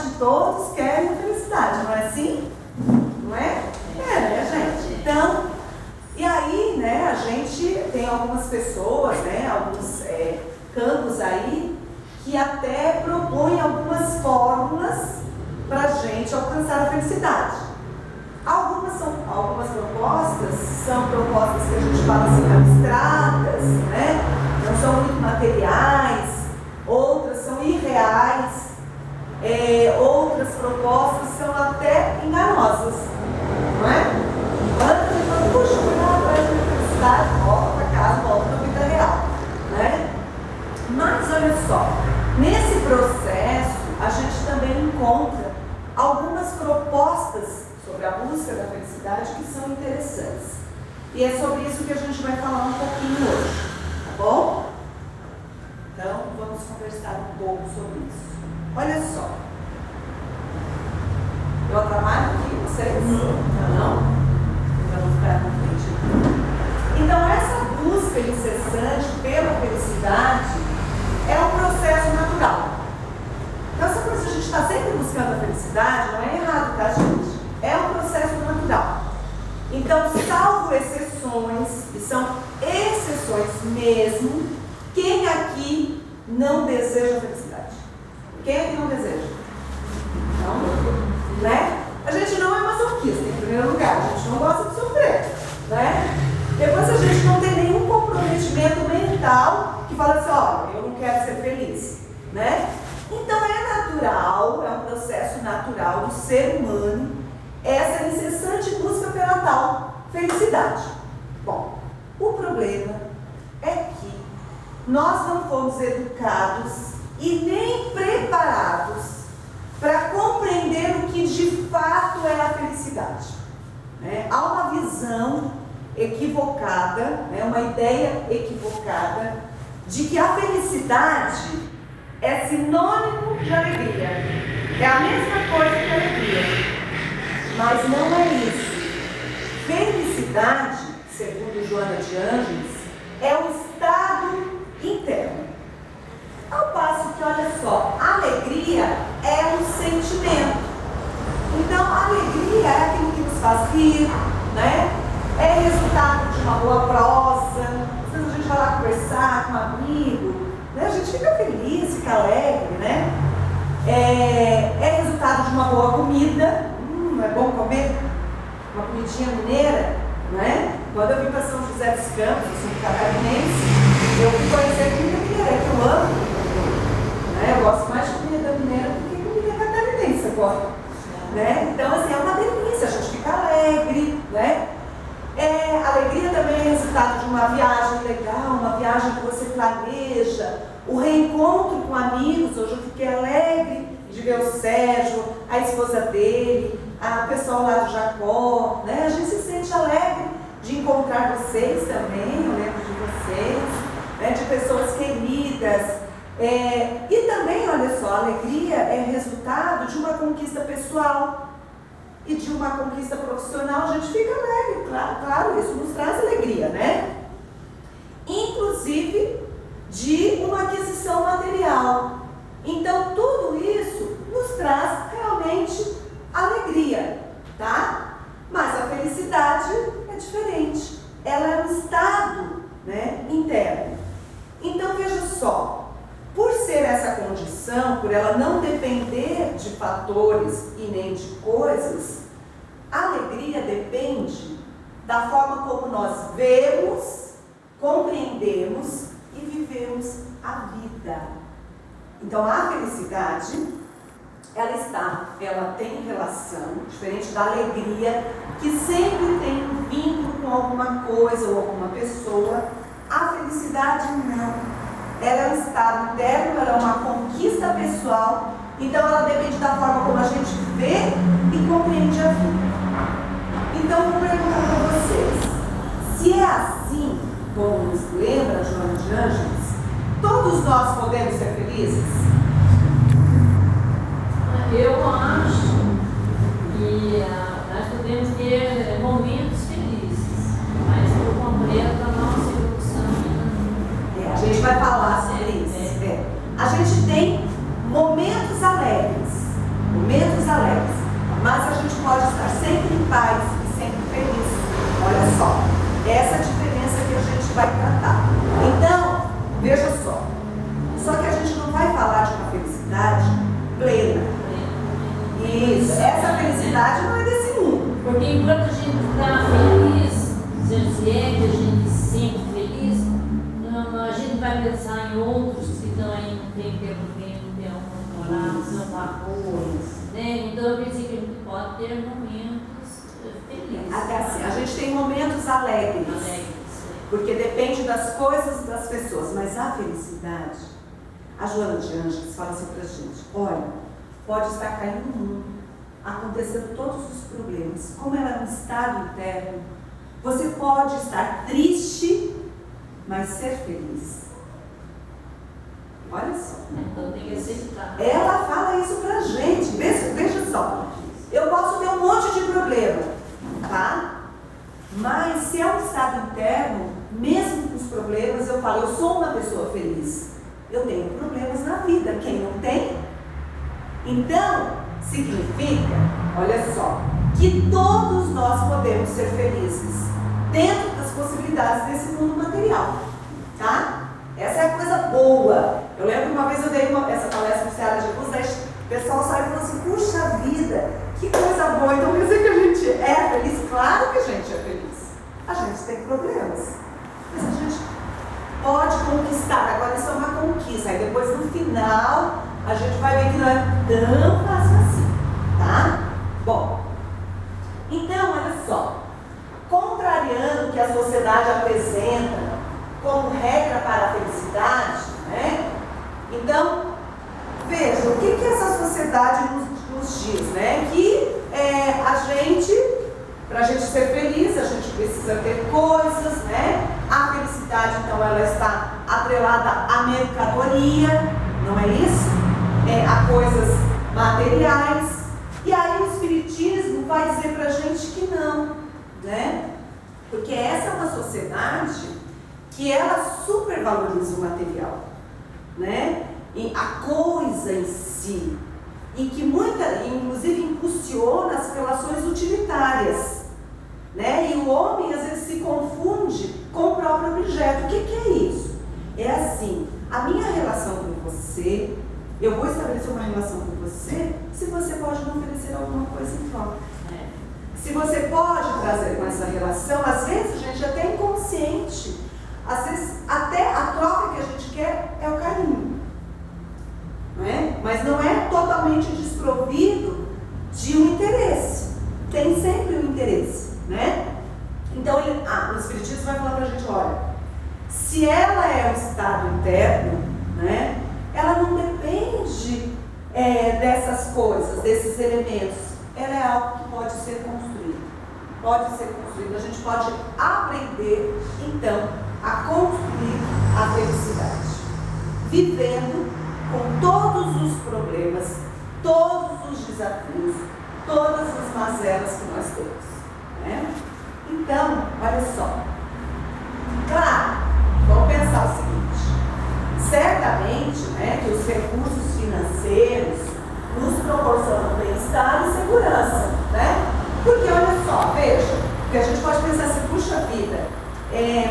verdade, todos querem a felicidade, não é assim? Não é? É, né, gente? Então, e aí, né, a gente tem algumas pessoas, né, alguns campos aí, que até propõem algumas fórmulas para a gente alcançar a felicidade. Algumas propostas são propostas que a gente fala assim, abstratas, né? Não são muito materiais, outras são irreais, outras propostas são até enganosas, não é? Quando a gente fala, puxa, cuidado, a felicidade, volta para casa, volta para a vida real, né? Mas olha só, nesse processo a gente também encontra algumas propostas sobre a busca da felicidade que são interessantes. E é sobre isso que a gente vai falar um pouquinho hoje, tá bom? Então, vamos conversar um pouco sobre isso. Olha só. Eu atrapalho aqui vocês? Não? Então, vamos ficar na frente. Então, essa busca incessante pela felicidade é um processo natural. Então, essa coisa de a gente está sempre buscando a felicidade não é errado, tá, gente? É um processo natural. Então, salvo exceções, e são exceções mesmo, quem aqui não deseja felicidade? Quem aqui não deseja? Não, né? A gente não é masoquista, em primeiro lugar, a gente não gosta de sofrer, né? Depois a gente não tem nenhum comprometimento mental que fala assim, olha, eu não quero ser feliz, né? Então é natural, é um processo natural do ser humano essa incessante busca pela tal felicidade. Bom, o problema é que nós não fomos educados e nem preparados para compreender o que de fato é a felicidade, né? Há uma visão equivocada, né? Uma ideia equivocada de que a felicidade é sinônimo de alegria. É a mesma coisa que alegria. Mas não é isso. Felicidade, segundo Joana de Ângeles, é um estado interno. Ao passo que, olha só, alegria é um sentimento. Então, a alegria é aquilo que nos faz rir, né? É resultado de uma boa prosa. Às vezes a gente vai lá conversar com um amigo, né? A gente fica feliz, fica alegre, né? É resultado de uma boa comida. É bom comer uma comidinha mineira, né? Quando eu vim para São José dos Campos, eu sou catarinense, eu fui conhecer a comida mineira, que eu amo, né? Eu gosto mais de comida mineira do que comida catarinense agora, né? Então, assim, é uma delícia, a gente fica alegre, né? Alegria também é resultado de uma viagem legal, uma viagem que você planeja, o reencontro com amigos. Hoje eu fiquei alegre de ver o Sérgio, a esposa dele, a pessoal lá do Jacó, né? A gente se sente alegre de encontrar vocês também, eu lembro de vocês, né? De pessoas queridas. E também, olha só, a alegria é resultado de uma conquista pessoal e de uma conquista profissional. A gente fica alegre, claro, isso nos traz alegria, né? Inclusive de uma aquisição material. Então, tudo isso nos traz realmente alegria, tá? Mas a felicidade é diferente. Ela é um estado, né, interno. Então, veja só, por ser essa condição, por ela não depender de fatores e nem de coisas, a alegria depende da forma como nós vemos, compreendemos e vivemos a vida. Então, a felicidade, ela tem relação, diferente da alegria, que sempre tem um vínculo com alguma coisa ou alguma pessoa. A felicidade não. Ela é um estado interno, ela é uma conquista pessoal, então ela depende da forma como a gente vê e compreende a vida. Então, vou perguntar para vocês, se é assim, como nos lembra Joana de Ângeles, todos nós podemos ser felizes? Eu acho que nós podemos ter momentos felizes, mas por completo a nossa evolução ainda. A gente vai falar sobre isso. A gente tem momentos alegres, essa felicidade não é desse mundo. Porque enquanto a gente está feliz, se é que a gente se sente feliz, a gente vai pensar em outros que estão aí, não tem tempo, não tem onde morar, não são arroz, né? Então eu pensei que a gente pode ter momentos felizes. Até assim, a gente tem momentos alegres. Porque depende das coisas das pessoas. Mas a felicidade, a Joana de Ângeles fala assim pra gente: olha, pode estar caindo o mundo, acontecendo todos os problemas, como ela é um estado interno, você pode estar triste, mas ser feliz. Olha só. Então tem que aceitar. Ela fala isso pra gente. Veja só. Eu posso ter um monte de problema, tá? Mas se é um estado interno, mesmo com os problemas, eu falo, eu sou uma pessoa feliz. Eu tenho problemas na vida. Quem não tem? Então, significa, olha só, que todos nós podemos ser felizes dentro das possibilidades desse mundo material, tá? Essa é a coisa boa. Eu lembro que uma vez eu dei essa palestra no Ceará de Luz, aí o pessoal saiu e falou assim: puxa vida, que coisa boa. Então quer dizer que a gente é feliz? Claro que a gente é feliz. A gente tem problemas, mas a gente pode conquistar. Agora isso é uma conquista. Aí depois no final a gente vai ver que não é tão fácil assim, tá? Bom, então olha só, contrariando o que a sociedade apresenta como regra para a felicidade, né? Então, veja, o que essa sociedade nos diz, né? Que para a gente ser feliz, a gente precisa ter coisas, né? A felicidade, então, ela está atrelada à mercadoria, não é isso? A coisas materiais. E aí o Espiritismo vai dizer para a gente que não, né? Porque essa é uma sociedade que ela supervaloriza o material, né? E a coisa em si, e que inclusive impulsiona as relações utilitárias, né? E o homem às vezes se confunde com o próprio objeto. O que é isso? É assim, a minha relação com você, eu vou estabelecer uma relação com você se você pode me oferecer alguma coisa em troca. Se você pode trazer com essa relação, às vezes a gente até é inconsciente, às vezes até a troca que a gente quer é o carinho, não é? Mas não é totalmente desprovido de um interesse, tem sempre um interesse, né? Então o Espiritismo vai falar pra gente: olha, se ela é um estado interno, né, ela não depende dessas coisas, desses elementos, ela é algo que pode ser construído, a gente pode aprender então a construir a felicidade, vivendo com todos os problemas, todos os desafios, todas as mazelas que nós temos, né? Então, olha só, claro, vamos pensar o seguinte: certamente, né, que os recursos financeiros nos proporcionam bem-estar e segurança, né? Porque olha só, veja, que a gente pode pensar assim: puxa vida,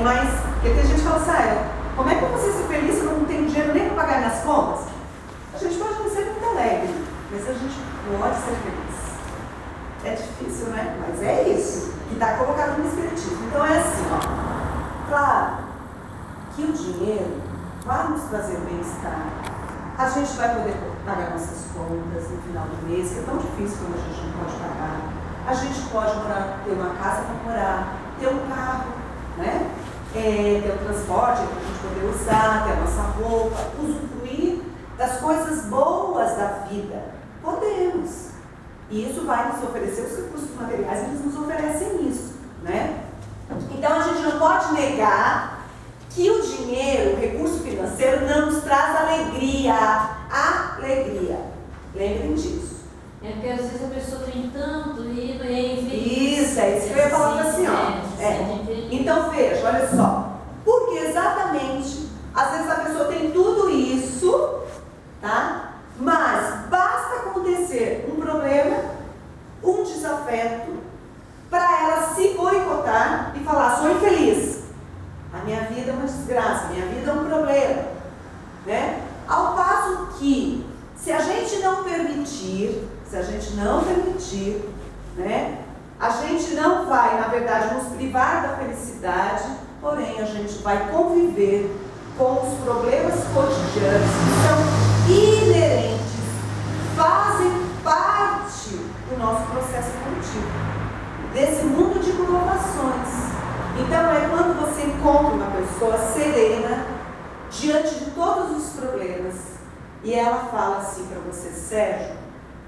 mas porque tem gente que fala assim: como é que eu vou ser feliz se eu não tenho dinheiro nem para pagar minhas contas? A gente pode não ser muito alegre, mas a gente pode ser feliz. É difícil, né? Mas é isso que está colocado no Espiritismo. Então é assim, ó. Claro que o dinheiro vai nos trazer bem-estar. A gente vai poder pagar nossas contas no final do mês, que é tão difícil quando a gente não pode pagar. A gente pode ter uma casa para morar, ter um carro, né? Ter o transporte para a gente poder usar, ter a nossa roupa, usufruir das coisas boas da vida. Podemos. E isso vai nos oferecer os recursos materiais, eles nos oferecem isso, né? Então a gente não pode negar que o dinheiro, o recurso financeiro, não nos traz alegria. Alegria. Lembrem disso. É porque às vezes a pessoa tem tanto e é infeliz. Isso, é isso que eu ia falar assim, ó. Então veja, olha só. Porque exatamente, às vezes a pessoa tem tudo isso, tá? Mas basta acontecer um problema, um desafeto, para ela se boicotar e falar: sou infeliz. A minha vida é uma desgraça, a minha vida é um problema, né? Ao passo que, Se a gente não permitir, né, a gente não vai, na verdade, nos privar da felicidade, porém a gente vai conviver com os problemas cotidianos que são inerentes, fazem parte do nosso processo evolutivo, desse mundo de provações. Então é quando você encontra uma pessoa serena diante de todos os problemas e ela fala assim para você: Sérgio,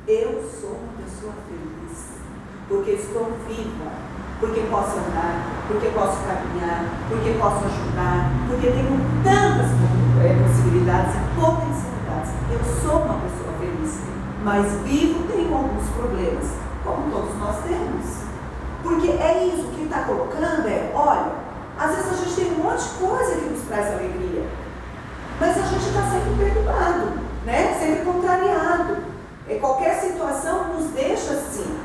eu sou uma pessoa feliz, porque estou viva, porque posso andar, porque posso caminhar, porque posso ajudar, porque tenho tantas possibilidades e potencialidades. Eu sou uma pessoa feliz, mas vivo, tenho alguns problemas, como todos nós temos. Porque é isso que ele está colocando, olha, às vezes a gente tem um monte de coisa que nos traz alegria, mas a gente está sempre perturbado, né? Sempre contrariado. Qualquer situação nos deixa assim.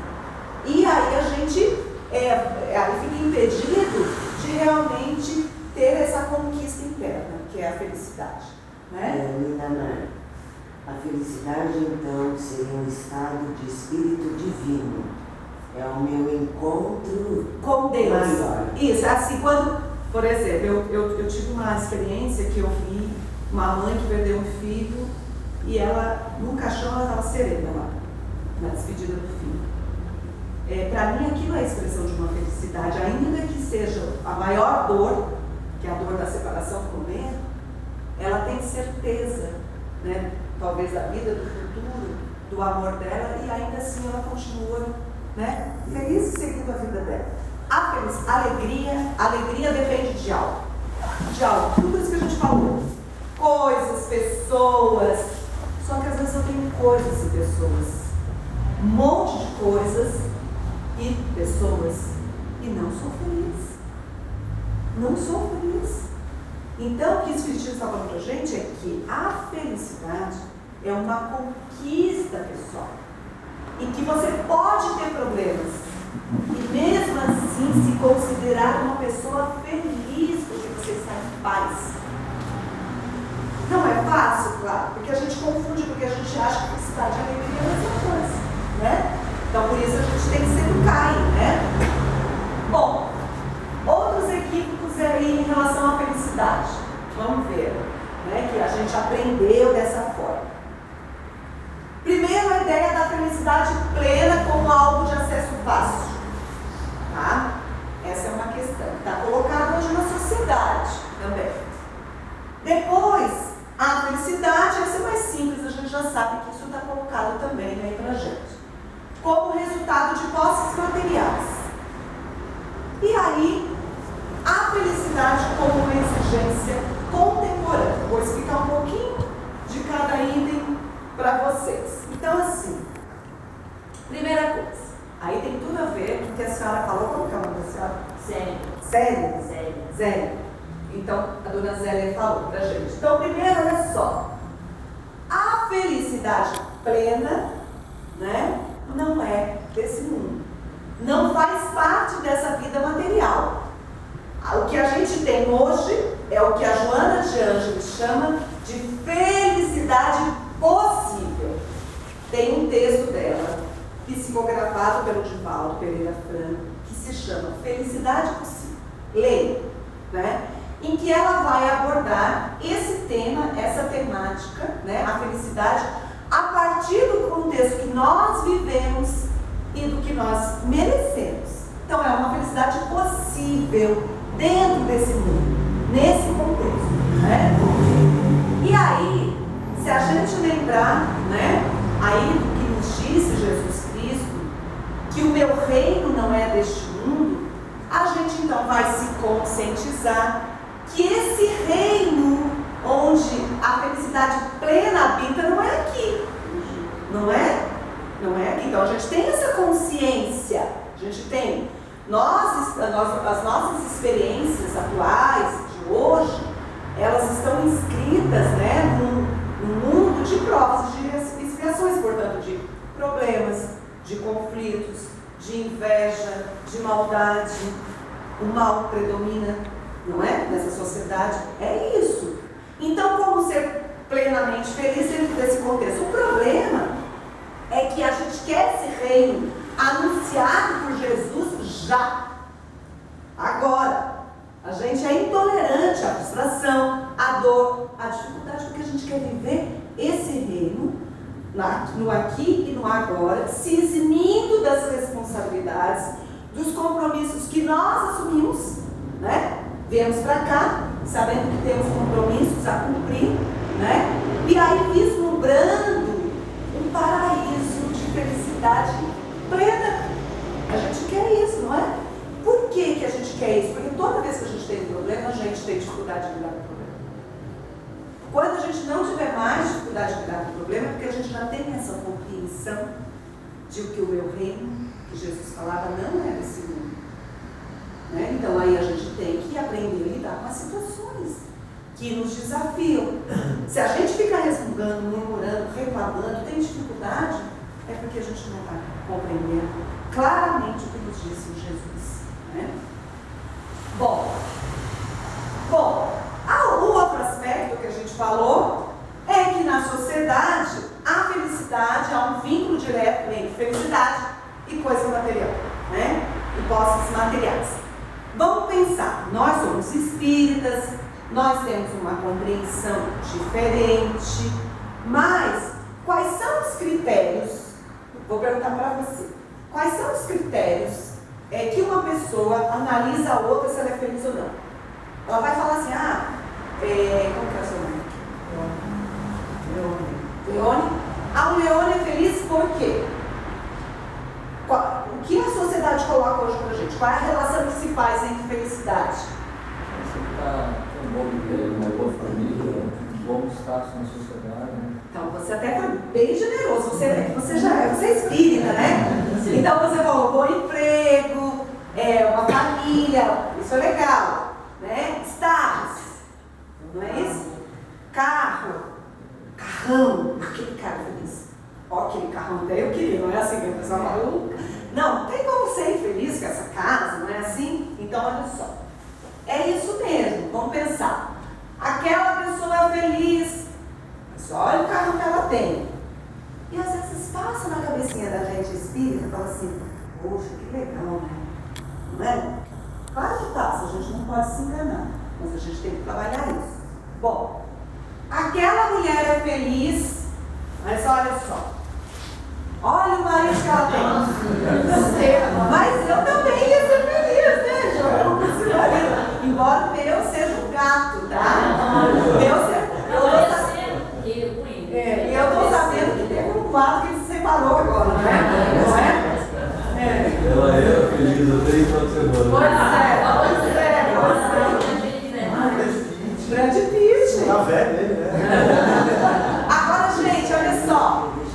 E aí a gente fica impedido de realmente ter essa conquista interna, que é a felicidade. Né? Nina, a felicidade então seria um estado de espírito divino. É o meu encontro com Deus. Maior. Isso, assim, quando, por exemplo, eu tive uma experiência que eu vi uma mãe que perdeu um filho e ela, no caixão, ela estava serena lá, na despedida do filho. Para mim, aquilo é a expressão de uma felicidade, ainda que seja a maior dor, que é a dor da separação com o neto, ela tem certeza, né, talvez da vida, do futuro, do amor dela, e ainda assim ela continua, né, feliz e seguindo a vida dela. A alegria depende de algo. Tudo isso que a gente falou. Coisas, pessoas. Só que às vezes eu tenho coisas e pessoas. Um monte de coisas e pessoas. E não sou feliz. Não sou feliz. Então, o que o Espiritismo está falando para a gente é que a felicidade é uma conquista pessoal. E que você pode ter problemas e mesmo assim se considerar uma pessoa feliz porque você está em paz. Não é fácil, claro, porque a gente confunde, porque a gente acha que felicidade e alegria é a mesma coisa, né? Então por isso a gente tem que ser do Caim, né? Bom, outros equívocos aí em relação à felicidade. Vamos ver, né? Que a gente aprendeu dessa forma. Primeiro, a ideia da felicidade plena como algo de acesso fácil. Tá? Essa é uma questão. Está colocada hoje na sociedade também. Depois, a felicidade, essa é mais simples, a gente já sabe que isso está colocado também aí pra gente. Como resultado de posses materiais. E aí, a felicidade como uma exigência contemporânea. Vou explicar um pouquinho de cada item para vocês. Então, assim, primeira coisa, aí tem tudo a ver com o que a senhora falou. Como que é o nome da senhora? Zélia. Então, a dona Zélia falou pra gente. Então, primeiro, olha só. A felicidade plena, né, não é desse mundo. Não faz parte dessa vida material. O que a gente tem hoje é o que a Joana de Ângeles chama de felicidade possível. Tem um texto dela, psicografado pelo Divaldo Pereira Franco, que se chama Felicidade Possível. Leia, né? Em que ela vai abordar esse tema, essa temática, né? A felicidade, a partir do contexto que nós vivemos e do que nós merecemos. Então é uma felicidade possível dentro desse mundo, nesse contexto, né? E aí, se a gente lembrar, né, aí do que nos disse Jesus Cristo, que o meu reino não é deste mundo, a gente então vai se conscientizar que esse reino onde a felicidade plena habita não é aqui, não é? Não é aqui. Então a gente tem essa consciência, a gente tem. As nossas experiências atuais, de hoje, elas estão inscritas, né, num mundo de provas e de expiações, portanto, de problemas, de conflitos, de inveja, de maldade. O mal predomina, não é? Nessa sociedade. É isso. Então, como ser plenamente feliz dentro desse contexto. O problema é que a gente quer esse reino anunciado por Jesus já, agora. A gente é intolerante à frustração, à dor, à dificuldade, porque a gente quer viver esse reino no aqui e no agora, se eximindo das responsabilidades, dos compromissos que nós assumimos, né? Viemos para cá, sabendo que temos compromissos a cumprir, né? E aí vislumbrando um paraíso de felicidade plena. A gente quer isso, não é? Por que a gente quer isso? Porque toda vez que a gente tem um problema, a gente tem dificuldade de lidar com o problema. Quando a gente não tiver mais dificuldade de lidar com o problema, é porque a gente já tem essa compreensão de que o meu reino, que Jesus falava, não é desse mundo. Né? Então aí a gente tem que aprender a lidar com as situações que nos desafiam. Se a gente fica resmungando, murmurando, reclamando, tem dificuldade, é porque a gente não está compreendendo claramente o que nos disse Jesus. Né? Bom, o outro aspecto que a gente falou é que na sociedade a felicidade há um vínculo direto entre felicidade e coisa material, né? E posses materiais. Vamos pensar, nós somos espíritas, nós temos uma compreensão diferente, mas quais são os critérios? Vou perguntar para você. Quais são os critérios que uma pessoa analisa a outra se ela é feliz ou não? Ela vai falar assim, como que é o seu nome? Leone. A Leone é feliz por quê? O que a sociedade coloca hoje pra gente? Qual é a relação que se faz entre felicidade? Você tem um bom emprego, uma boa família, um bom status na sociedade. Então, você até foi bem generoso. Você é espírita, né? Então, você falou bom emprego, uma família, isso é legal, né? Status, não é isso? Carrão, aquele cara feliz. Ó, aquele carrão até eu queria, não é assim que a pessoa fala? Não tem como ser infeliz com essa casa, não é assim? Então, olha só. É isso mesmo, vamos pensar. Aquela pessoa é feliz, só olha o carro que ela tem. E às vezes passa na cabecinha da gente espírita e fala assim, poxa, que legal, né? Não é? Claro que passa, a gente não pode se enganar, mas a gente tem que trabalhar isso. Bom, aquela mulher é feliz, mas olha só. Olha o marido que ela tem. Mas eu também ia ser feliz, né, João? Embora o meu seja um gato, tá? O meu e eu estou sabendo que teve um quadro que ele se separou agora, né? Não é? Ela é feliz até enquanto você Pois é. Brad Pitt. Tá velho ele, né? Agora, gente, olha só.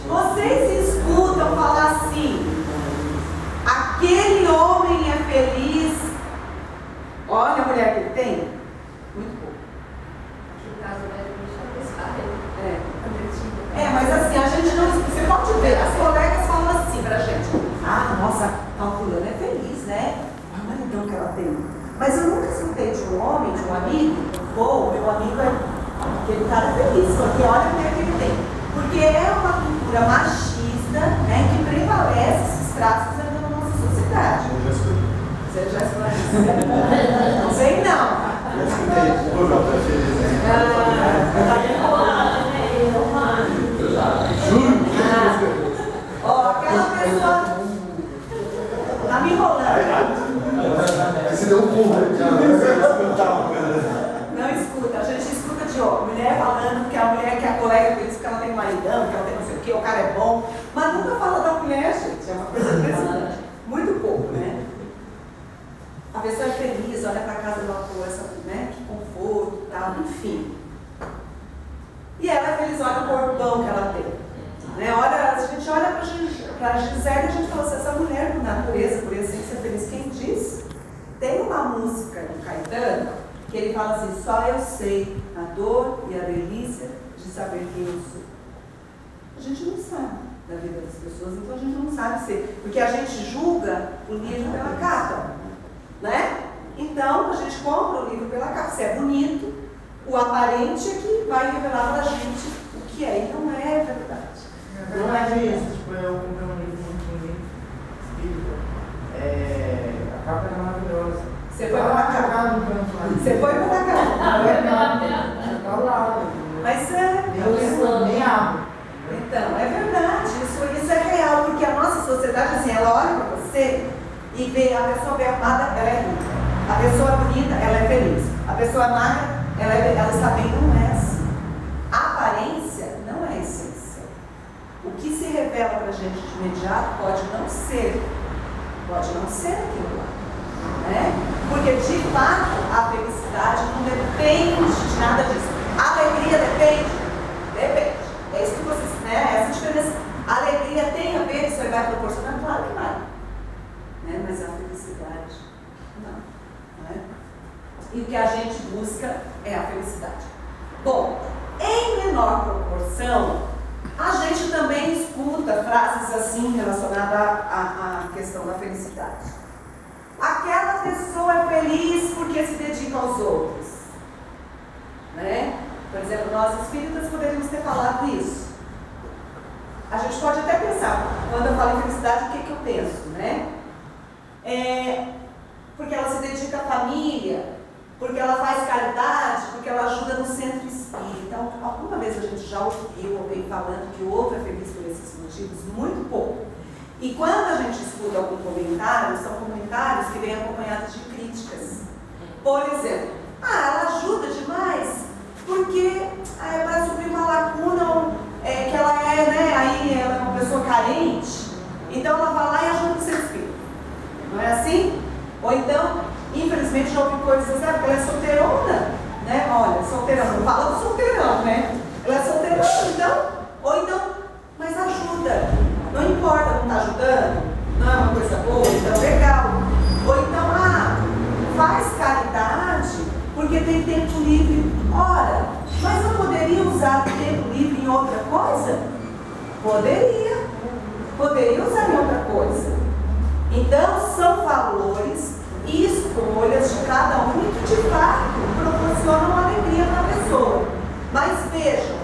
Vocês escutam falar assim, aquele homem é feliz. Olha a mulher que ele tem. Muito pouco. Mas assim, a gente não. Você pode ver, as colegas falam assim pra gente. Nossa, a fulana é feliz, né? Olha então que ela tem. Mas eu nunca escutei de um homem, de um amigo, meu amigo é aquele cara feliz, porque olha o que ele tem. Porque é uma cultura machista, né, que prevalece esses traços ainda na nossa sociedade. Você já esclareceu? Não sei não. Eu escutei, pô, Jota, é feliz, né? Juro? Aquela pessoa tá me enrolando. Você deu um pulo, Não escuta, a gente escuta de mulher falando que a mulher que é a colega feliz porque ela tem um maridão, que ela tem não sei o que, o cara é bom, mas nunca fala da mulher, gente, é uma coisa impressionante. Muito pouco, né? A pessoa é feliz, olha pra casa dela, né? Que conforto e tal, enfim. E ela é feliz, olha o corpão que ela tem. Né? A gente olha pra Gisele e a gente fala assim, essa mulher por natureza, por essência feliz, quem disse? Tem uma música do Caetano que ele fala assim, só eu sei a dor e a delícia de saber quem eu sou. A gente não sabe da vida das pessoas, então a gente não sabe ser, porque a gente julga o livro pela capa, né? Então a gente compra o livro pela capa, se é bonito, O aparente é que vai revelar para a gente o que é e não é verdade. Não é isso, tipo, eu comprei um livro muito espírita. A capa era maravilhosa. Você foi para cá. no canto lá. Você foi para cá. Tá lá. Mas é. Eu nem abro. Então, é verdade, isso é real, porque a nossa sociedade, assim, ela olha para você e vê a pessoa bem amada, ela é rica. A pessoa bonita, ela é feliz. A pessoa magra, ela está bem, não é assim. A aparência não é a essência. O que se revela para a gente de imediato pode não ser aquilo lá. Né? Porque, de fato, a felicidade não depende de nada disso. A alegria depende. É isso que vocês, né? Essa diferença. A alegria tem a ver, isso aí vai proporcionar? Claro que vai. Né? Mas a felicidade, não. Né? E o que a gente busca é a felicidade. Bom, em menor proporção, a gente também escuta frases assim relacionadas à questão da felicidade. Aquela pessoa é feliz porque se dedica aos outros. Né? Por exemplo, nós espíritas poderíamos ter falado isso. A gente pode até pensar, quando eu falo em felicidade, o que eu penso, né? Porque ela se dedica à família, porque ela faz caridade, porque ela ajuda no centro espírita. Então, alguma vez a gente já ouviu alguém falando que o outro é feliz por esses motivos? Muito pouco. E quando a gente escuta algum comentário, são comentários que vêm acompanhados de críticas. Por exemplo, ela ajuda demais porque é para suprir uma lacuna que ela é, né? Aí ela é uma pessoa carente, então ela vai lá e ajuda o seu espírito. Não é assim? Ou então, infelizmente, já ouvi coisas assim, porque ela é solteirona, né? Olha, solteirona, não fala do solteirão, né? Ela é solteirona, então, ou então, mas ajuda. Não importa, não está ajudando, não é uma coisa boa, então legal. Ou então, faz caridade porque tem tempo livre. Ora, mas não poderia usar o tempo livre em outra coisa? Poderia usar em outra coisa. Então, são valores e escolhas de cada um que de fato proporcionam alegria para a pessoa. Mas vejam,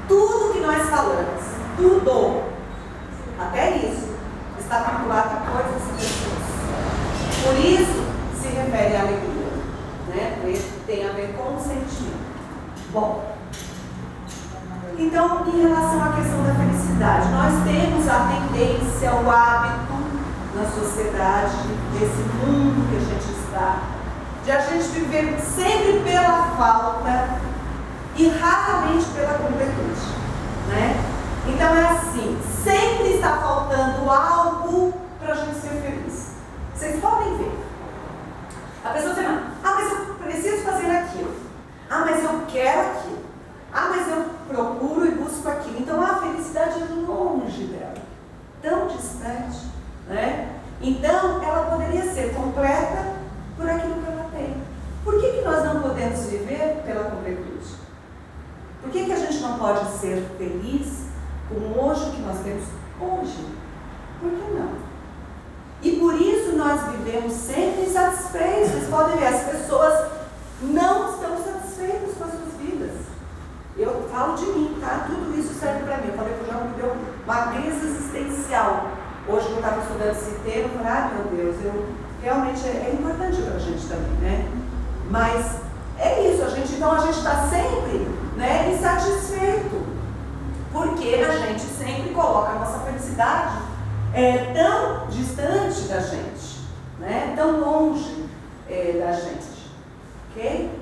tudo que nós falamos, tudo, até isso, está vinculado a coisas pessoas. Por isso se refere à alegria, né? Porque tem a ver com o sentimento. Bom, então, em relação à questão da felicidade, nós temos a tendência, o hábito na sociedade, nesse mundo que a gente está, de a gente viver sempre pela falta e raramente pela completude, né? Então é assim, sempre está faltando algo para a gente ser feliz. Vocês podem ver. A pessoa diz, mas eu preciso fazer aquilo. Mas eu quero aquilo. Mas eu procuro e busco aquilo. Então a felicidade é longe dela, tão distante, né? Então ela poderia ser completa por aquilo que ela tem. Por que nós não podemos viver pela completude? Por que a gente não pode ser feliz com hoje que nós temos hoje? Por que não? E por isso nós vivemos sempre insatisfeitos. Vocês podem ver, as pessoas não estão satisfeitas com as suas vidas. Eu falo de mim, tá? Tudo isso serve para mim. Eu falei que o João me deu uma crise existencial. Hoje eu estava estudando esse tema, eu falei, meu Deus, realmente é importante para a gente também, né? Mas é isso, então a gente está sempre, né, insatisfeito. Porque a gente sempre coloca a nossa felicidade tão distante da gente, né? Tão longe da gente, ok?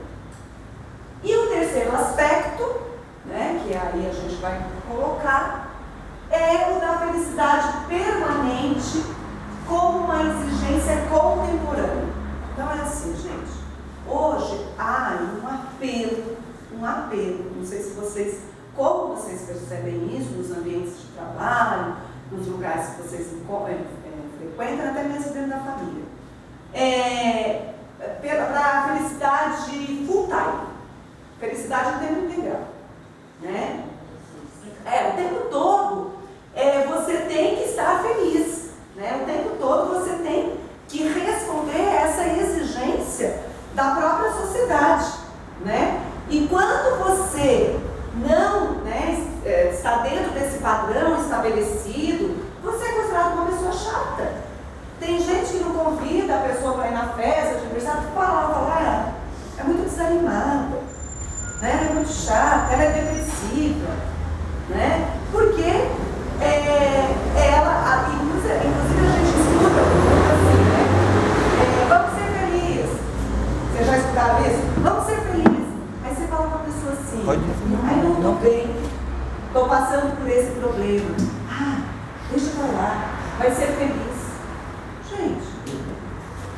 E o terceiro aspecto, né, que aí a gente vai colocar, é o da felicidade permanente como uma exigência contemporânea. Então é assim, gente, hoje há um apelo, não sei se como vocês percebem isso nos ambientes de trabalho, nos lugares que vocês frequentam, até mesmo dentro da família, para a felicidade full time, felicidade no tempo integral, né? O tempo todo você tem que estar feliz, né? O tempo todo você tem que responder a essa exigência da própria sociedade, né? chata, ela é depressiva, né? Porque inclusive a gente escuta muito assim, né? Vamos ser felizes. Vocês já escutaram isso? Vamos ser felizes. Aí você fala para a pessoa assim, ai, não estou bem, estou passando por esse problema. Deixa pra lá, vai ser feliz. Gente,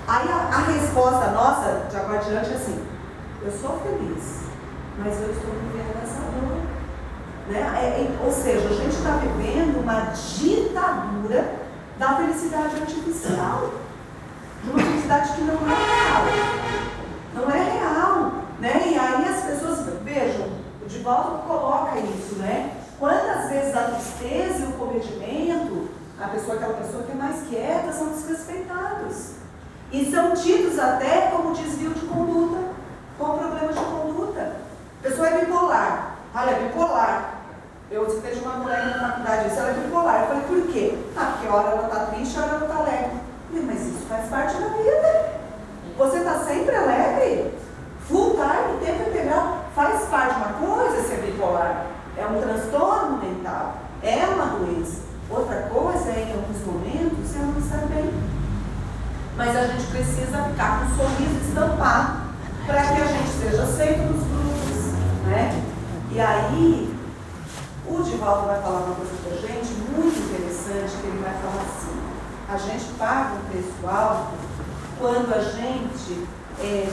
aí a resposta nossa, de agora adiante, é assim, eu sou feliz, mas eu estou vivendo essa dor. Né? Ou seja, a gente está vivendo uma ditadura da felicidade artificial, de uma felicidade que não é real. Não é real. Né? E aí as pessoas, vejam, o Divaldo coloca isso, né? Quantas vezes a tristeza e o comedimento, aquela pessoa que é mais quieta, são desrespeitados. E são tidos até como desvio de conduta, como problema de conduta. A pessoa é bipolar. Olha, é bipolar. Eu escutei de uma mulher na faculdade, disse, ela é bipolar. Eu falei, por quê? Porque hora ela está triste, hora ela está alegre. Eu falei, mas isso faz parte da vida. Você está sempre alegre? Full time, tempo integral. Faz parte. Uma coisa ser bipolar. É um transtorno mental. É uma doença. Outra coisa é, em alguns momentos, você não está bem. Mas a gente precisa ficar com um sorriso estampado para que a gente seja aceito nos grupos. Né? E aí, o Divaldo vai falar uma coisa para a gente muito interessante, que ele vai falar assim, a gente paga um preço alto quando a gente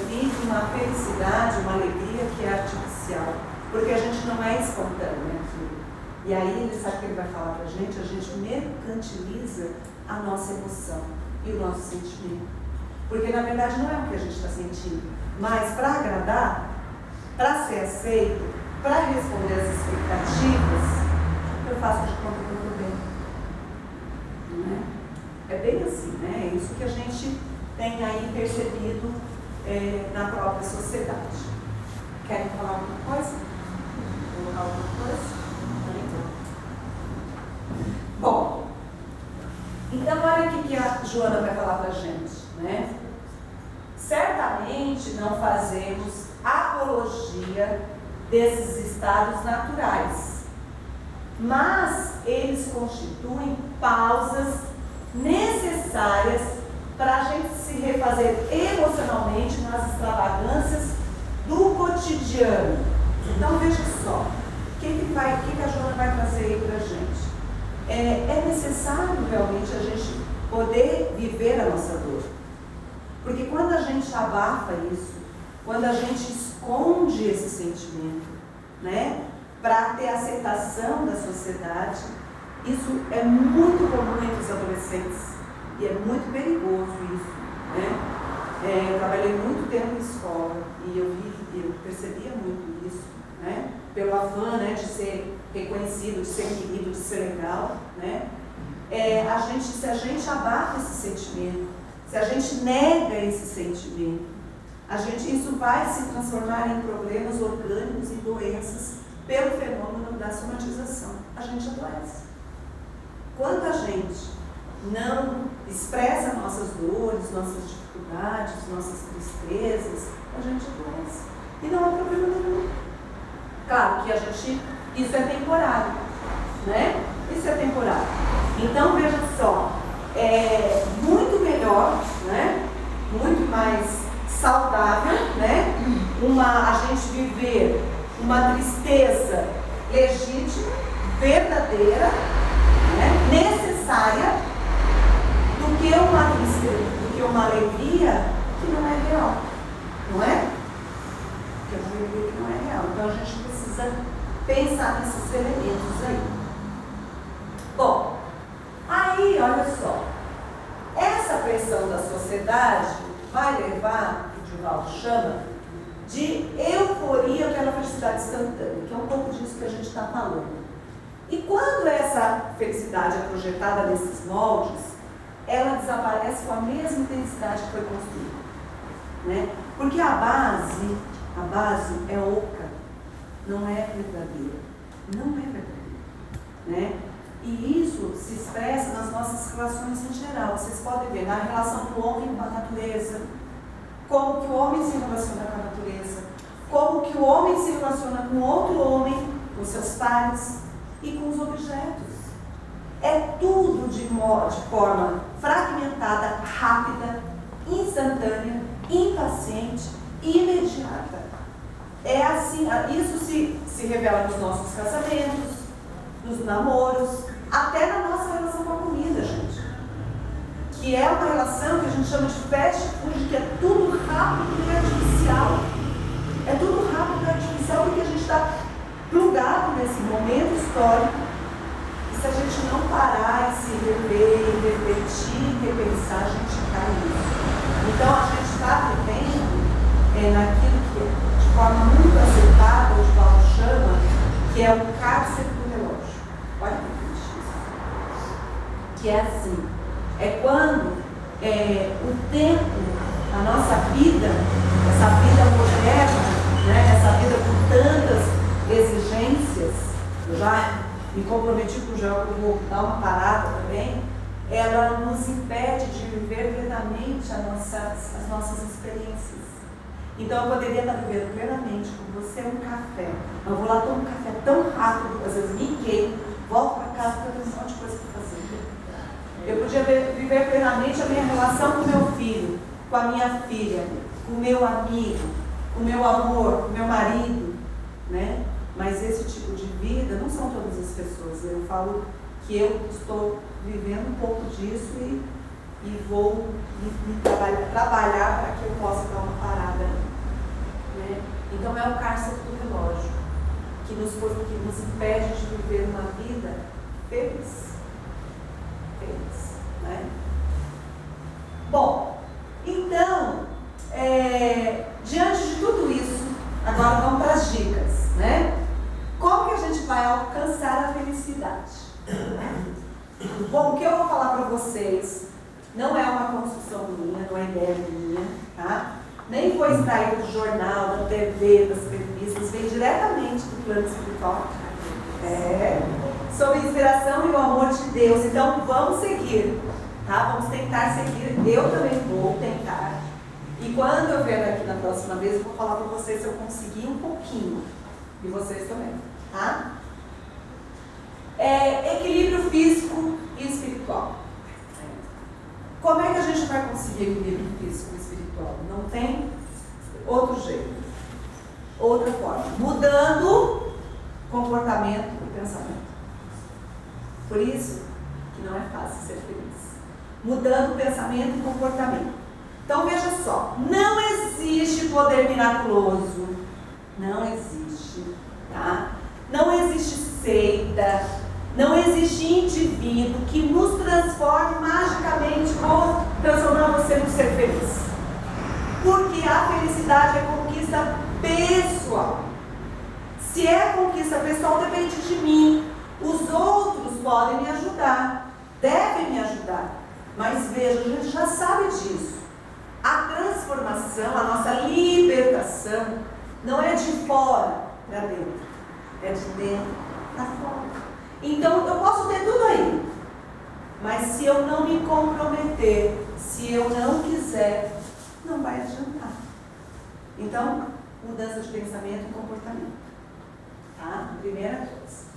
vive uma felicidade, uma alegria que é artificial, porque a gente não é espontâneo aquilo. E aí, ele sabe o que ele vai falar para a gente mercantiliza a nossa emoção e o nosso sentimento. Porque, na verdade, não é o que a gente está sentindo, mas para agradar, para ser aceito, para responder às expectativas, eu faço de conta que eu estou bem. Não é? É bem assim, né? É isso que a gente tem aí percebido na própria sociedade. Querem falar alguma coisa? Colocar alguma coisa? Bom, então olha o que a Joana vai falar para a gente, né? Certamente não fazemos apologia desses estados naturais, mas eles constituem pausas necessárias para a gente se refazer emocionalmente nas extravagâncias do cotidiano. Então veja só, o que a Joana vai trazer aí para a gente? É necessário realmente a gente poder viver a nossa dor, porque quando a gente abafa isso, quando a gente esconde esse sentimento, né, para ter aceitação da sociedade, isso é muito comum entre os adolescentes e é muito perigoso isso, né? Eu trabalhei muito tempo em escola e eu percebia muito isso, né? Pelo afã, né, de ser reconhecido, de ser querido, de ser legal, né? Se a gente abafa esse sentimento, se a gente nega esse sentimento, isso vai se transformar em problemas orgânicos e doenças pelo fenômeno da somatização. A gente adoece. Quando a gente não expressa nossas dores, nossas dificuldades, nossas tristezas, a gente adoece. E não há problema nenhum. Claro que isso é temporário, né? Isso é temporário. Então, veja só, é muito melhor, né? Muito mais saudável, né? A gente viver uma tristeza legítima, verdadeira, né? Necessária, do que uma tristeza, do que uma alegria que não é real, não é? Que é uma alegria que não é real. Então a gente precisa pensar nesses elementos aí. Bom, aí olha só, essa pressão da sociedade vai levar, que o Divaldo chama, de euforia pela felicidade instantânea, que é um pouco disso que a gente está falando. E quando essa felicidade é projetada nesses moldes, ela desaparece com a mesma intensidade que foi construída, né? Porque a base é oca, não é verdadeira, não é verdadeira, né? E isso se expressa nas nossas relações em geral. Vocês podem ver na relação do homem com a natureza, como que o homem se relaciona com a natureza, como que o homem se relaciona com outro homem, com seus pares e com os objetos. É tudo de forma fragmentada, rápida, instantânea, impaciente e imediata. É assim, isso se revela nos nossos casamentos, nos namoros, até na nossa relação com a comida, gente. Que é uma relação que a gente chama de fast food, que é tudo rápido e artificial. É tudo rápido e artificial porque a gente está plugado nesse momento histórico. E se a gente não parar e se rever, refletir, repensar, a gente cai nisso. Então a gente está vivendo naquilo que, de forma muito acertada, o Paulo chama, que é o cárcere do relógio. Olha que triste isso. Que é assim, é quando o tempo, a nossa vida, essa vida moderna, né, essa vida com tantas exigências, eu já me comprometi com o João que eu vou dar uma parada também, ela nos impede de viver plenamente as nossas experiências. Então eu poderia estar vivendo plenamente com você um café. Eu vou lá, tomo um café tão rápido, às vezes me queimo, volto para casa porque eu tenho um monte de coisa para fazer. Eu podia viver plenamente a minha relação com o meu filho, com a minha filha, com o meu amigo, com o meu amor, com o meu marido, né? Mas esse tipo de vida não são todas as pessoas. Eu falo que eu estou vivendo um pouco disso e vou trabalhar para que eu possa dar uma parada, né? Então é o cárcere do relógio que nos impede de viver uma vida feliz, né? Bom, então diante de tudo isso, agora vamos para as dicas, né? Como que a gente vai alcançar a felicidade? Bom, o que eu vou falar para vocês não é uma construção minha, não é ideia minha, tá? Nem foi extraído do jornal, da TV, das revistas, veio diretamente do plano espiritual. Sob a inspiração e o amor de Deus. Então vamos seguir, tá? Vamos tentar seguir. Eu também vou tentar. E quando eu vier aqui na próxima vez, eu vou falar para vocês se eu conseguir um pouquinho. E vocês também, tá? Equilíbrio físico e espiritual. Como é que a gente vai conseguir equilíbrio físico e espiritual? Não tem outro jeito, outra forma. Mudando comportamento e pensamento. Por isso que não é fácil ser feliz. Mudando pensamento e comportamento. Então veja só, não existe poder miraculoso. Não existe, tá? Não existe seita, não existe indivíduo que nos transforme magicamente ou transformar você num ser feliz. Porque a felicidade é conquista pessoal. Se é conquista pessoal, depende de mim. Os outros podem me ajudar, devem me ajudar. Mas veja, a gente já sabe disso. A transformação, a nossa libertação, não é de fora para dentro, é de dentro para fora. Então eu posso ter tudo aí, mas se eu não me comprometer, se eu não quiser, não vai adiantar. Então, mudança de pensamento e comportamento, tá? Primeira coisa.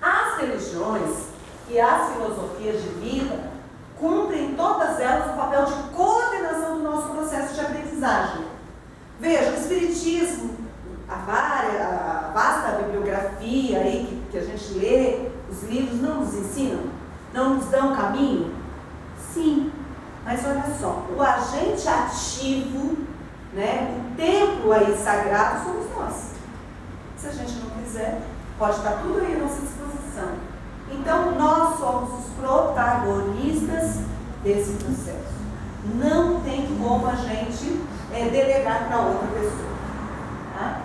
As religiões e as filosofias de vida cumprem todas elas o papel de coordenação do nosso processo de aprendizagem. Veja, o Espiritismo, a vasta bibliografia aí que a gente lê, os livros não nos ensinam, não nos dão caminho? Sim, mas olha só, o agente ativo, né, o templo aí sagrado somos nós. Se a gente não quiser, pode estar tudo aí à nossa disposição. Então, nós somos os protagonistas desse processo. Não tem como a gente delegar para outra pessoa. Tá?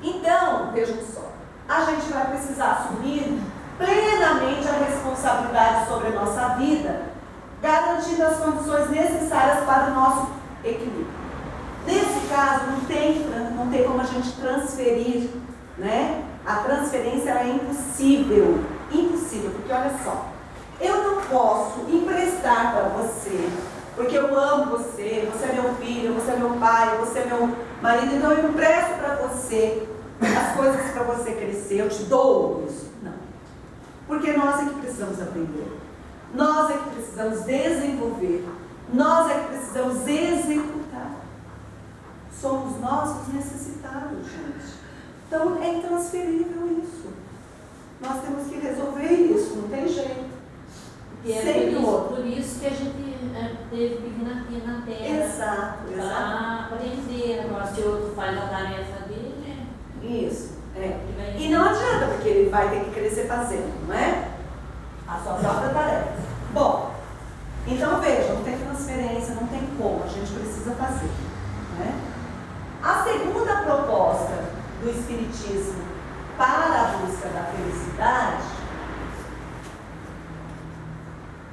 Então, vejam só, a gente vai precisar assumir plenamente a responsabilidade sobre a nossa vida, garantindo as condições necessárias para o nosso equilíbrio. Nesse caso, não tem como a gente transferir, né? A transferência é impossível. Impossível, porque olha só, eu não posso emprestar para você porque eu amo você, você é meu filho, você é meu pai, você é meu marido, então eu empresto para você as coisas para você crescer, eu te dou isso. Não. Porque nós é que precisamos aprender, nós é que precisamos desenvolver, nós é que precisamos executar. Somos nós os necessitados, gente. Então é intransferível isso. Nós temos que resolver isso, não tem jeito. E é por isso que a gente teve que vir aqui na Terra. Exato, exato. Para aprender. Agora, se o outro faz a tarefa dele, Isso, é. E não adianta, porque ele vai ter que crescer fazendo, não é? A sua própria tarefa. Bom, então veja, não tem transferência, não tem como, a gente precisa fazer, né? A segunda proposta do Espiritismo para a busca da felicidade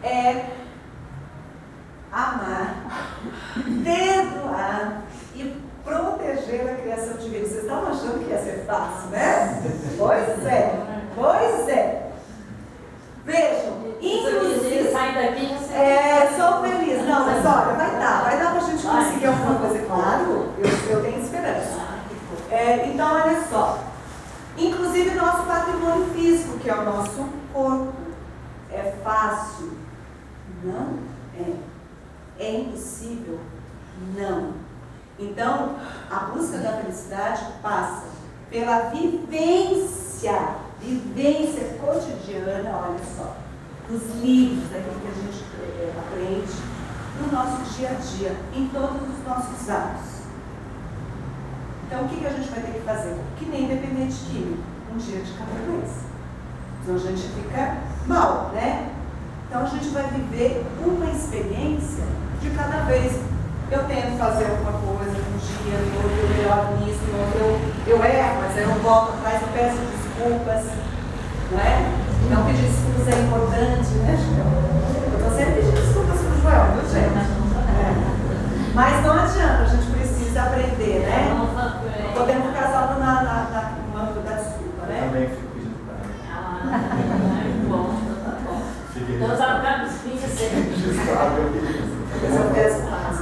é amar, perdoar e proteger a criação divina. Vocês estavam achando que ia ser fácil, né? Pois é, pois é. Vejam, inclusive... sai daqui, sou feliz. Não, mas olha, vai dar pra gente conseguir alguma coisa, claro, eu tenho esperança. Então, olha só. Inclusive nosso patrimônio físico, que é o nosso corpo. É fácil? Não é. É impossível? Não. Então, a busca da felicidade passa pela vivência cotidiana, olha só, dos livros, daquilo que a gente aprende no nosso dia a dia, em todos os nossos atos. Então, o que a gente vai ter que fazer? Que nem dependente químico, um dia de cada vez. Senão a gente fica mal, né? Então, a gente vai viver uma experiência de cada vez. Eu tento fazer alguma coisa um dia, no outro eu melhoro nisso, no outro eu erro, mas aí eu volto atrás, eu peço desculpas, não é? Então, pedir desculpas é importante, né, Joel? Eu estou sempre pedindo desculpas para o Joel, viu, gente? Mas não adianta, a gente precisa aprender, né? Não podemos ficar só no âmbito da desculpa, né? Eu também fico pedindo para ela. Bom, tá bom. Então, já ficar com os filhos sempre. Eu peço paz.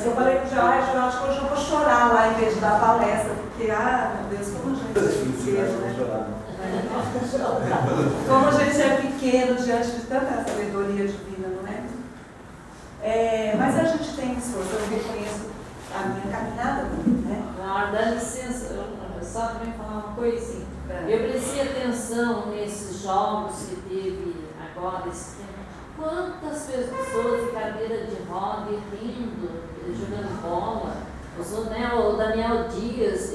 Eu falei com o Joel, acho que hoje eu vou chorar lá em vez de dar palestra, porque, meu Deus, como a gente é pequeno, né? Como a gente é pequeno diante de tanta sabedoria divina, não é? Mas a gente tem esforço, eu reconheço a minha caminhada também, né? Dá licença, só para me falar uma coisa. Eu prestei atenção nesses jogos que teve agora, esse tempo. Quantas pessoas de cadeira de roda rindo, jogando bola, o Daniel Dias,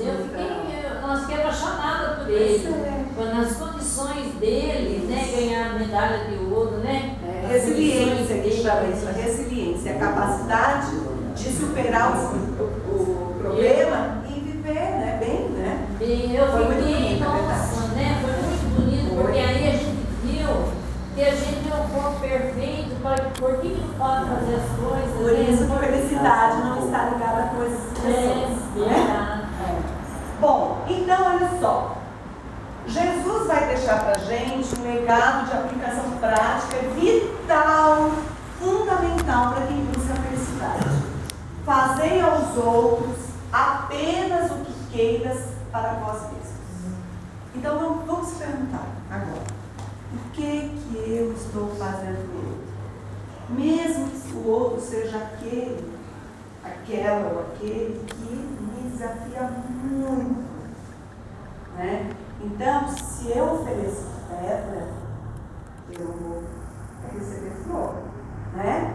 nós fiquei apaixonada por ele, nas condições dele, né, ganhar medalha de ouro, né? Resiliência, que chama isso, a resiliência, a capacidade de superar o problema e viver, né, bem, né? Eu fiquei, nossa, né, foi muito bonito, porque aí a gente viu que a gente é um corpo perfeito, por que não pode fazer as coisas? Por isso que a felicidade não está ligada a coisas né? Bom, então olha só. Jesus vai deixar para a gente um legado de aplicação prática vital, fundamental para quem busca a felicidade. Fazei aos outros apenas o que queiras para vós mesmos. Então vamos se perguntar agora. O que eu estou fazendo por outro? Mesmo que o outro seja aquela ou aquele que me desafia muito, né? Então, se eu oferecer pedra, eu vou receber flor, né?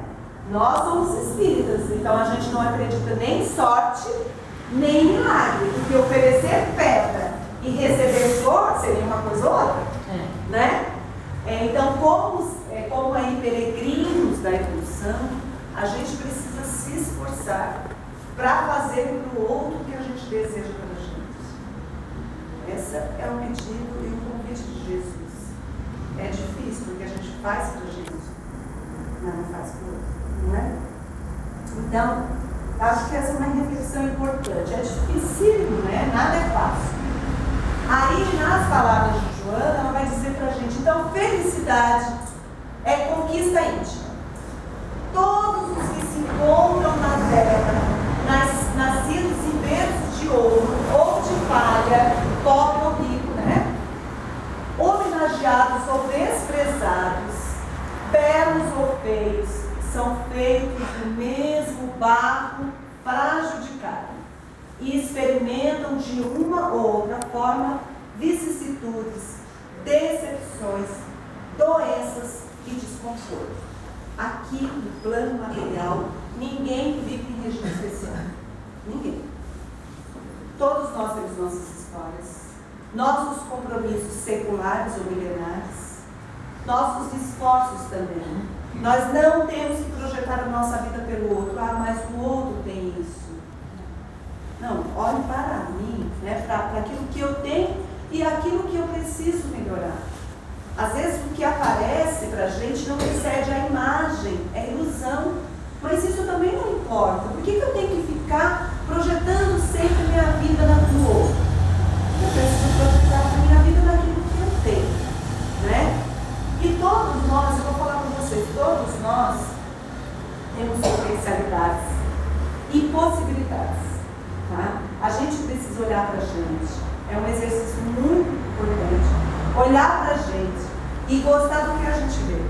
Nós somos espíritas, então a gente não acredita nem em sorte, nem em milagre, porque oferecer pedra e receber flor seria uma coisa ou outra, né? Então, como aí peregrinos da evolução, a gente precisa se esforçar para fazer para o outro o que a gente deseja para a gente. Esse é o pedido e o convite de Jesus. É difícil, porque a gente faz para a gente, mas não faz para o outro, não é? Então, acho que essa é uma reflexão importante. É dificílimo, né? Nada é fácil. Aí, nas palavras de Joana, ela vai dizer para a gente, então, felicidade é conquista íntima. Todos os que se encontram na terra, nascidos em berços de ouro ou de palha, pobre ou rico, né? Homenageados ou desprezados, belos ou feios, são feitos do mesmo barro frágil de carne e experimentam de uma ou outra forma vicissitudes, decepções, doenças e desconforto. Aqui no plano material, ninguém vive em regime especial. Ninguém. Todos nós temos nossas histórias, nossos compromissos seculares ou milenares, nossos esforços também. Nós não temos que projetar a nossa vida pelo outro. Ah, mas o outro tem isso. Não, olhe para mim, né, para aquilo que eu tenho e aquilo que eu preciso melhorar. Às vezes o que aparece para a gente não excede a imagem, é ilusão. Mas isso também não importa. Por que eu tenho que ficar projetando sempre minha vida no outro? Eu preciso projetar a minha vida naquilo que eu tenho, né? E todos nós, eu vou falar com vocês, todos nós temos potencialidades e possibilidades, tá? A gente precisa olhar para a gente. É um exercício muito importante. Olhar para a gente e gostar do que a gente vê.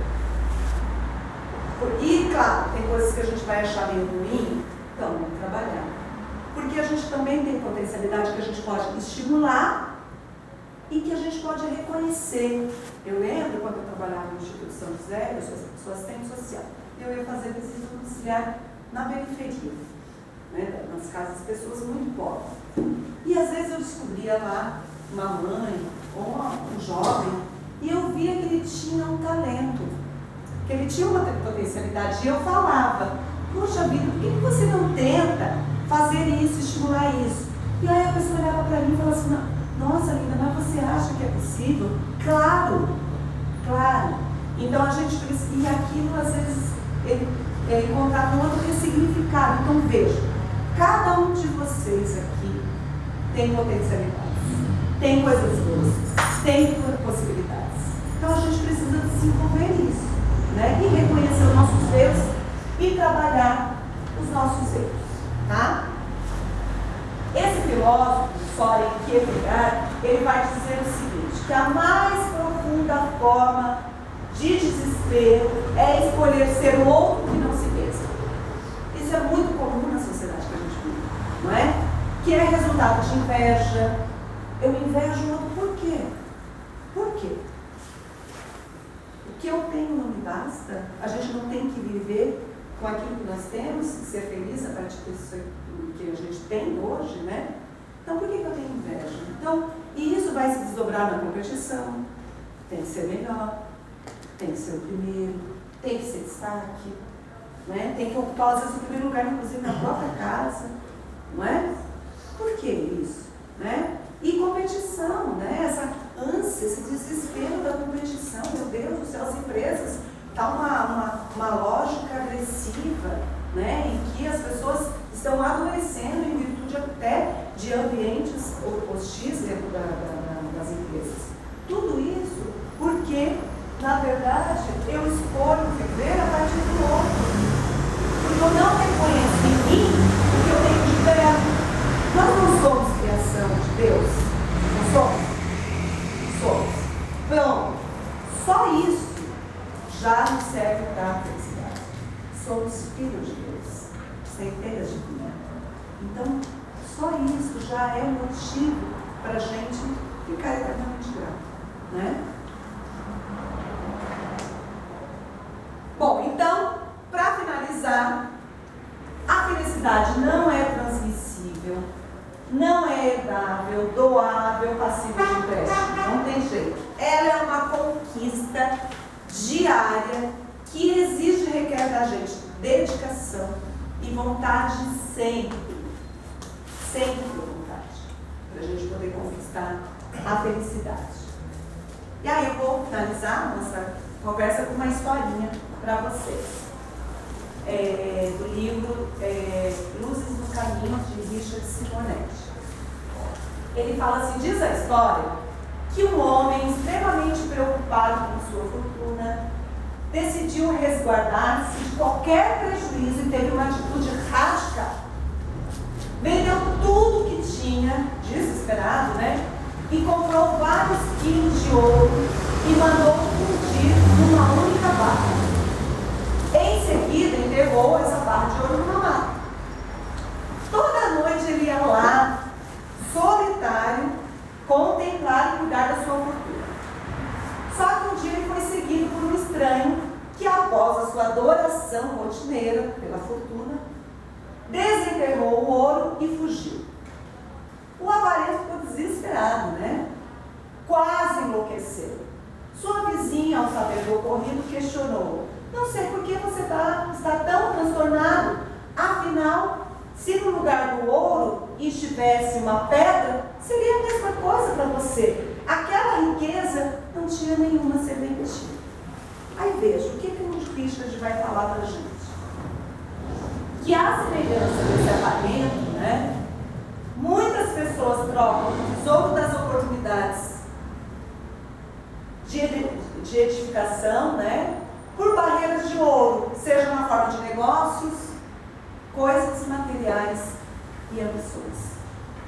E, claro, tem coisas que a gente vai achar meio ruim, então vamos trabalhar. Porque a gente também tem potencialidade que a gente pode estimular e que a gente pode reconhecer. Eu lembro quando eu trabalhava no Instituto São José, eu sou assistente social, eu ia fazer visita domiciliar na periferia, né, nas casas de pessoas muito pobres. E às vezes eu descobria lá uma mãe ou um jovem e eu via que ele tinha um talento, que ele tinha uma potencialidade. E eu falava, poxa vida, por que você não tenta fazer isso, estimular isso? E aí a pessoa olhava para mim e falava assim, nossa linda, mas você acha que é possível? Claro, claro. Então a gente precisa, e aquilo às vezes ele encontrava um outro ressignificado. Então veja, cada um de vocês aqui tem potencialidades, tem coisas boas, tem possibilidades. Então a gente precisa desenvolver isso, né? E reconhecer os nossos erros e trabalhar os nossos erros, tá? Esse filósofo, Soren Kierkegaard, ele vai dizer o seguinte, que a mais profunda forma de desespero é escolher ser o outro que não se pensa. Isso é muito comum na sociedade que a gente vive, não é? Que é resultado de inveja. Eu invejo o outro por quê? Por quê? O que eu tenho não me basta? A gente não tem que viver com aquilo que nós temos, ser feliz a partir disso que a gente tem hoje, né? Então, por que eu tenho inveja? Então, e isso vai se desdobrar na competição. Tem que ser melhor, tem que ser o primeiro, tem que ser destaque, né? Tem que ocupar, às vezes, o primeiro lugar, inclusive, na própria casa, não é? Por que isso? Né? E competição, né? Essa ânsia, esse desespero da competição, meu Deus do céu, as empresas, está uma lógica agressiva, né? Em que as pessoas estão adoecendo em virtude até de ambientes hostis dentro das empresas. Tudo isso porque, na verdade, eu escolho viver a partir do outro. Porque eu não reconheço em mim o que eu tenho de perto. Nós não somos criação de Deus. Não somos? Somos. Pronto. Só isso já nos serve para a felicidade. Somos filhos de Deus, centenas de mim. Então, só isso já é um motivo para a gente ficar eternamente grato, né? Bom, então, para finalizar, a felicidade não é transmissível, não é herdável, doável, passível de empréstimo. Não tem jeito. Ela é uma conquista diária que exige e requer da gente dedicação e vontade sempre. Sempre vontade. Para a gente poder conquistar a felicidade. E aí eu vou finalizar nossa conversa com uma historinha para vocês. Do livro Luzes no Caminho, de Richard Simonetti. Ele fala assim, diz a história que um homem extremamente preocupado com sua fortuna decidiu resguardar-se de qualquer prejuízo e teve uma atitude radical. Vendeu tudo que tinha, desesperado, né? E comprou vários quilos de ouro e mandou fundir numa única barra. Em seguida, enterrou essa barra de ouro numa mata. Toda noite ele ia lá, solitário, contemplar e cuidar da sua fortuna. Só que um dia ele foi seguido por um estranho que, após a sua adoração rotineira pela fortuna, desenterrou o ouro e fugiu. O avarento ficou desesperado, né? Quase enlouqueceu. Sua vizinha, ao saber do ocorrido, questionou: não sei por que você está tão transtornado. Afinal, se no lugar do ouro estivesse uma pedra, seria a mesma coisa para você. Aquela riqueza não tinha nenhuma serventia. Aí veja, o que o Richard vai falar para a gente? Que a semelhança desse avarento, né? Muitas pessoas trocam o tesouro das oportunidades de edificação, né? Por barreiras de ouro, seja na forma de negócios, coisas materiais e ambições.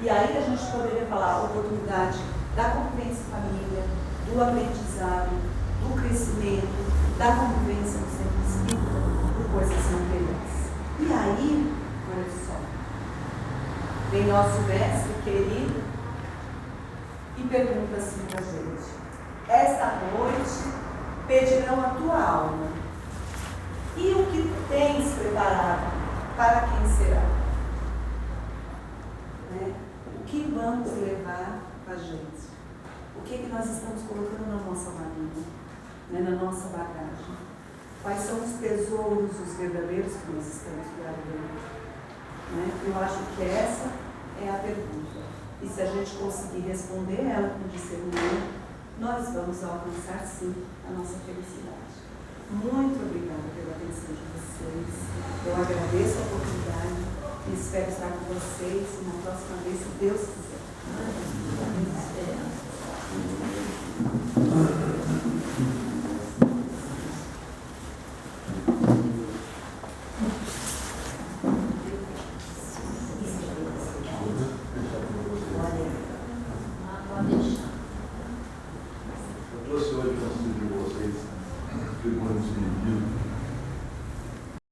E aí a gente poderia falar a oportunidade da convivência em família, do aprendizado, do crescimento, da convivência no centro espírita, por coisas materiais. E aí, olha só, vem nosso mestre querido e pergunta assim para a gente: esta noite pedirão a tua alma, e o que tens preparado, para quem será? Né? O que vamos levar para a gente? O que nós estamos colocando na nossa malinha, né? Na nossa bagagem? Quais são os tesouros, os verdadeiros que nós estamos guardando? Né? Eu acho que essa é a pergunta. E se a gente conseguir responder ela com discernimento, nós vamos alcançar sim a nossa felicidade. Muito obrigada pela atenção de vocês. Eu agradeço a oportunidade e espero estar com vocês na próxima vez, se Deus quiser. Pode deixar. Eu trouxe hoje para